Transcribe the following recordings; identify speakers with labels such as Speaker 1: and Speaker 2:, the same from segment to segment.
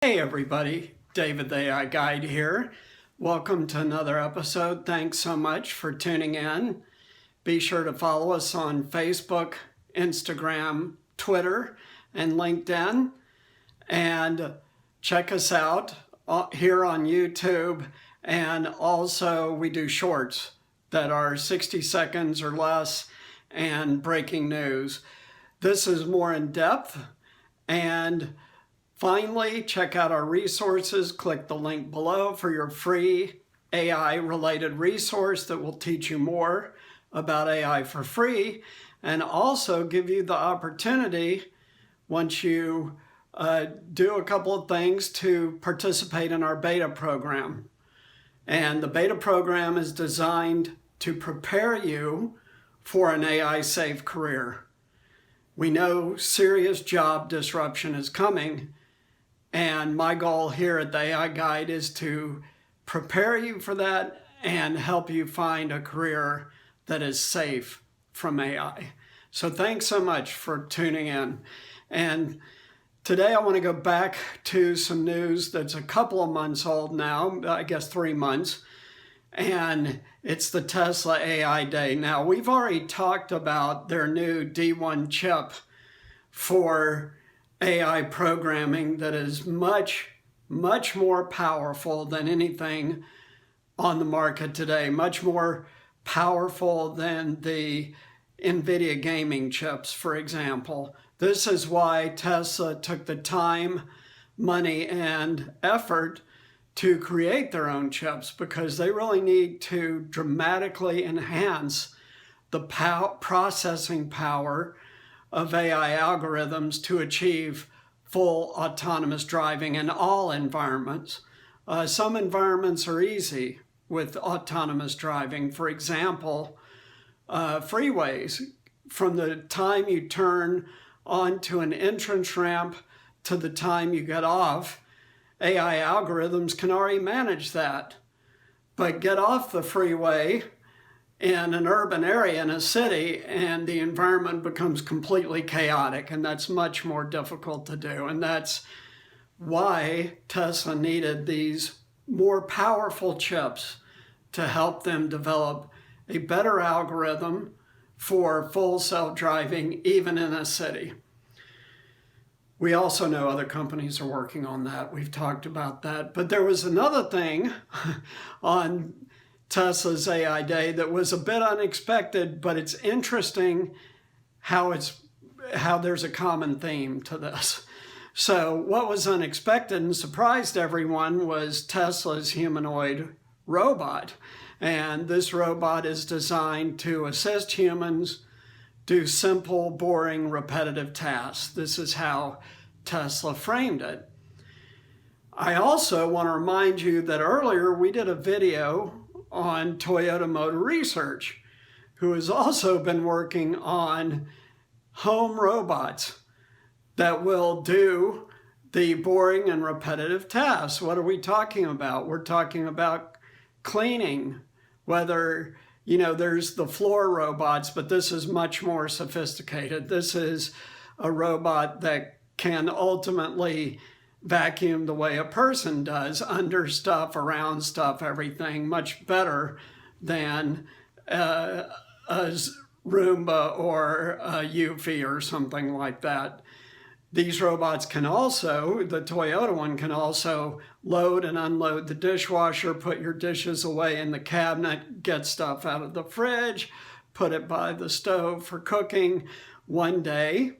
Speaker 1: Hey everybody, David the AI Guide here. Welcome to another episode. Thanks so much for tuning in. Be sure to follow us on Facebook, Instagram, Twitter, and LinkedIn. And check us out here on YouTube. And also we do shorts that are 60 seconds or less and breaking news. This is more in depth. And finally, check out our resources. Click the link below for your free AI-related resource that will teach you more about AI for free and also give you the opportunity, once you do a couple of things, to participate in our beta program. And the beta program is designed to prepare you for an AI-safe career. We know serious job disruption is coming, and my goal here at the AI Guide is to prepare you for that and help you find a career that is safe from AI. So thanks so much for tuning in. And today I want to go back to some news that's a couple of months old now, I guess 3 months, and it's the Tesla AI Day. Now, we've already talked about their new D1 chip for AI programming that is much more powerful than anything on the market today, much more powerful than the NVIDIA gaming chips, for example. This is why Tesla took the time, money, and effort to create their own chips, because they really need to dramatically enhance the processing power of AI algorithms to achieve full autonomous driving in all environments. Some environments are easy with autonomous driving. For example, freeways. From the time you turn onto an entrance ramp to the time you get off, AI algorithms can already manage that. But get off the freeway in an urban area in a city and the environment becomes completely chaotic, and that's much more difficult to do. And that's why Tesla needed these more powerful chips to help them develop a better algorithm for full self-driving even in a city. We also know other companies are working on that. We've talked about that. But there was another thing on Tesla's AI Day that was a bit unexpected, but it's interesting how there's a common theme to this. So what was unexpected and surprised everyone was Tesla's humanoid robot. And this robot is designed to assist humans do simple, boring, repetitive tasks. This is how Tesla framed it. I also want to remind you that earlier we did a video on Toyota Motor Research, who has also been working on home robots that will do the boring and repetitive tasks. What are we talking about? We're talking about cleaning, whether, there's the floor robots, but this is much more sophisticated. This is a robot that can ultimately vacuum the way a person does, under stuff, around stuff, everything, much better than a Roomba or a Eufy or something like that. These robots can also, the Toyota one can also load and unload the dishwasher, put your dishes away in the cabinet, get stuff out of the fridge, put it by the stove for cooking. One day,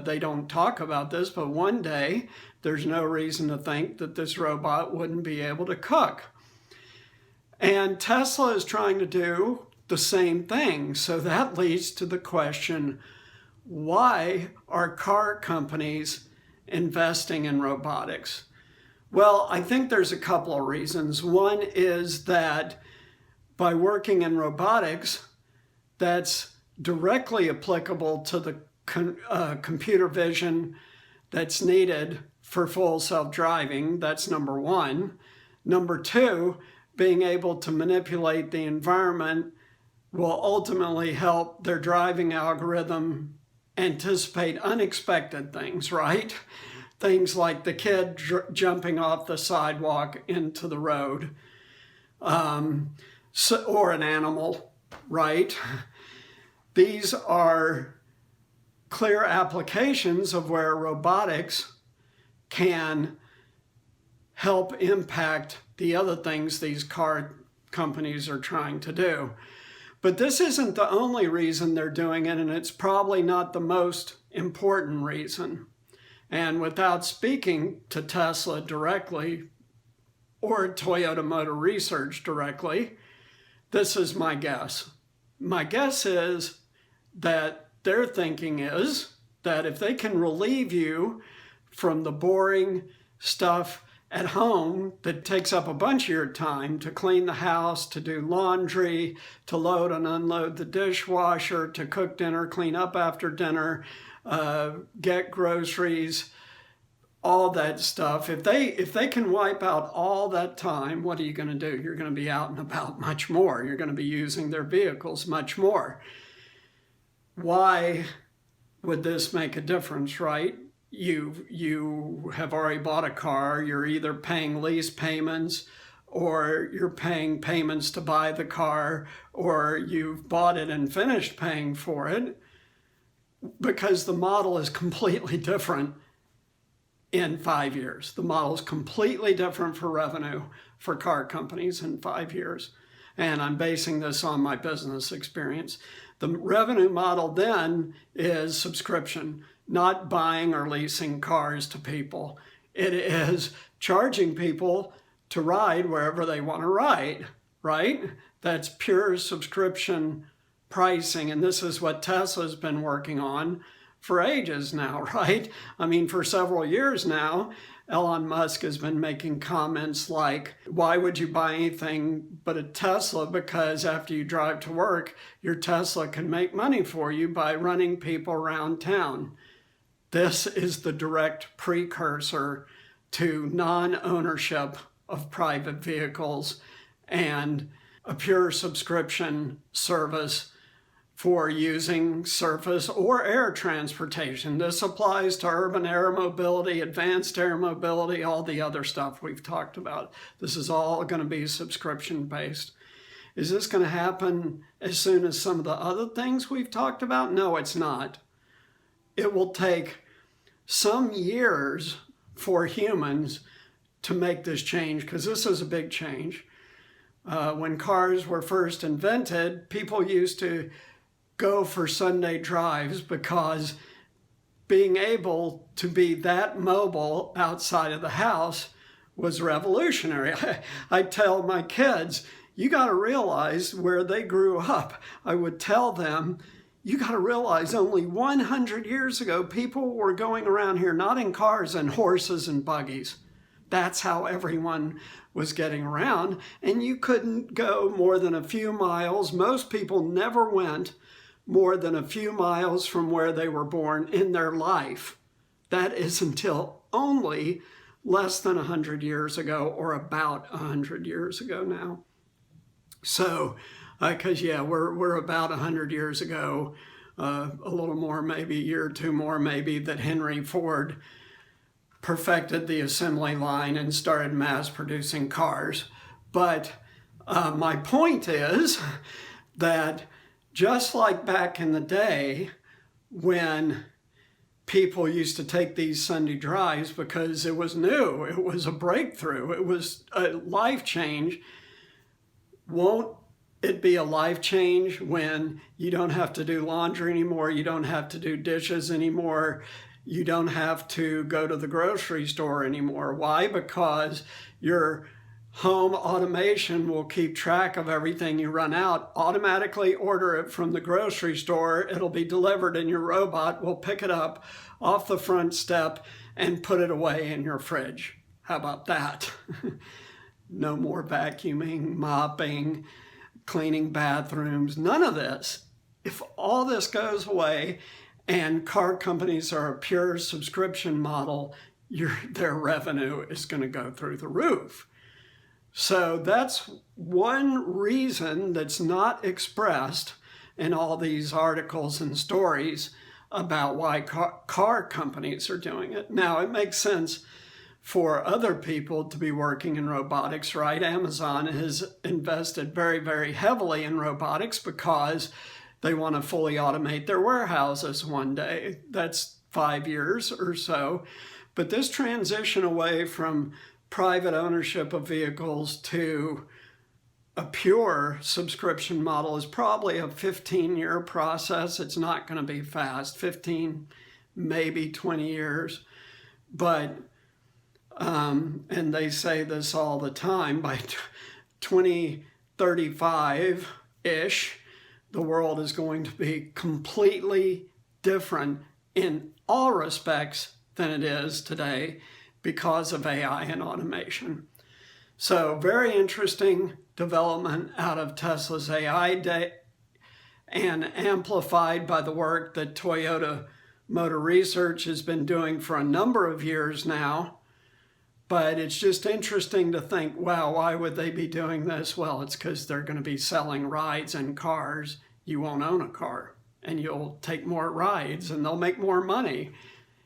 Speaker 1: they don't talk about this, but one day, there's no reason to think that this robot wouldn't be able to cook. And Tesla is trying to do the same thing. So that leads to the question, why are car companies investing in robotics? Well, I think there's a couple of reasons. One is that by working in robotics, that's directly applicable to the computer vision that's needed for full self-driving. That's number one. Number two, being able to manipulate the environment will ultimately help their driving algorithm anticipate unexpected things, right? things like the kid jumping off the sidewalk into the road, or an animal, right? These are clear applications of where robotics can help impact the other things these car companies are trying to do. But this isn't the only reason they're doing it, and it's probably not the most important reason. And without speaking to Tesla directly or Toyota Motor Research directly, this is my guess. My guess is that their thinking is that if they can relieve you from the boring stuff at home that takes up a bunch of your time to clean the house, to do laundry, to load and unload the dishwasher, to cook dinner, clean up after dinner, get groceries, all that stuff. If they can wipe out all that time, what are you going to do? You're going to be out and about much more. You're going to be using their vehicles much more. Why would this make a difference, right? You have already bought a car. You're either paying lease payments, or you're paying payments to buy the car, or you've bought it and finished paying for it, because the model is completely different in 5 years. The model is completely different for revenue for car companies in 5 years. And I'm basing this on my business experience. The revenue model then is subscription, not buying or leasing cars to people. It is charging people to ride wherever they want to ride, right? That's pure subscription pricing. And this is what Tesla's been working on for ages now, right? I mean, for several years now, Elon Musk has been making comments like, why would you buy anything but a Tesla? Because after you drive to work, your Tesla can make money for you by running people around town. This is the direct precursor to non-ownership of private vehicles and a pure subscription service for using surface or air transportation. This applies to urban air mobility, advanced air mobility, all the other stuff we've talked about. This is all going to be subscription-based. Is this going to happen as soon as some of the other things we've talked about? No, it's not. It will take some years for humans to make this change, because this is a big change. When cars were first invented, people used to go for Sunday drives because being able to be that mobile outside of the house was revolutionary. I tell my kids, you got to realize where they grew up. I would tell them, you got to realize only 100 years ago, people were going around here not in cars and horses and buggies. That's how everyone was getting around. And you couldn't go more than a few miles. Most people never went more than a few miles from where they were born in their life. That is until only less than 100 years ago, or about 100 years ago now. So, because we're about 100 years ago, a little more, maybe a year or two more maybe, that Henry Ford perfected the assembly line and started mass producing cars. But my point is that just like back in the day when people used to take these Sunday drives because it was new, it was a breakthrough, it was a life change, won't it be a life change when you don't have to do laundry anymore, you don't have to do dishes anymore, you don't have to go to the grocery store anymore? Why? Because your home automation will keep track of everything you run out, automatically order it from the grocery store, it'll be delivered, and your robot will pick it up off the front step and put it away in your fridge. How about that? No more vacuuming, mopping, cleaning bathrooms, none of this. If all this goes away and car companies are a pure subscription model, their revenue is going to go through the roof. So that's one reason that's not expressed in all these articles and stories about why car companies are doing it. Now, it makes sense for other people to be working in robotics, right? Amazon has invested very, very heavily in robotics because they want to fully automate their warehouses one day. That's 5 years or so. But this transition away from private ownership of vehicles to a pure subscription model is probably a 15-year process. It's not going to be fast, 15, maybe 20 years. But, and they say this all the time, by 2035-ish, the world is going to be completely different in all respects than it is today because of AI and automation. So very interesting development out of Tesla's AI day, and amplified by the work that Toyota Motor Research has been doing for a number of years now. But it's just interesting to think, wow, why would they be doing this? Well, it's because they're going to be selling rides and cars. You won't own a car, and you'll take more rides, and they'll make more money.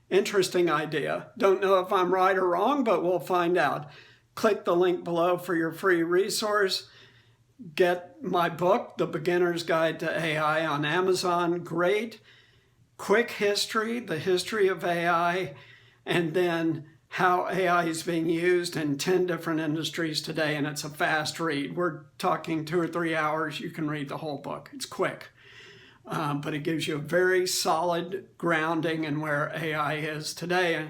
Speaker 1: Interesting idea. Don't know if I'm right or wrong, but we'll find out. Click the link below for your free resource. Get my book, The Beginner's Guide to AI, on Amazon. Great, quick history, the history of AI, and then how AI is being used in 10 different industries today, and it's a fast read. We're talking 2 or 3 hours. You can read the whole book. It's quick, but it gives you a very solid grounding in where AI is today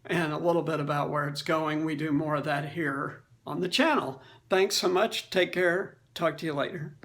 Speaker 1: and a little bit about where it's going. We do more of that here on the channel. Thanks so much. Take care. Talk to you later.